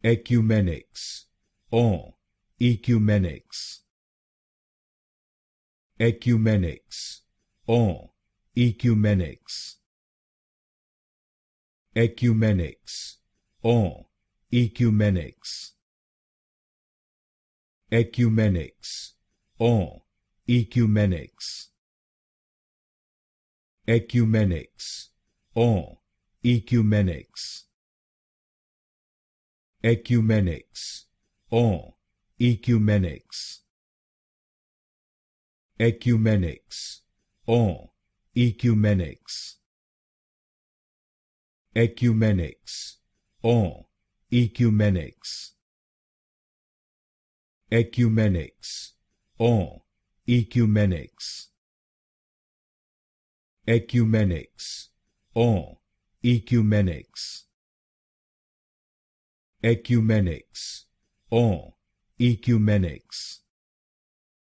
Ecumenics, en, Ecumenics. Ecumenics, en, Ecumenics. Ecumenics, en, Ecumenics. Ecumenics, en, Ecumenics. Ecumenics, en, Ecumenics. Ecumenics, en, Ecumenics. Ecumenics, en, Ecumenics. Ecumenics, en, Ecumenics. Ecumenics, en, Ecumenics. Ecumenics, en, Ecumenics. Ecumenics, en, Ecumenics.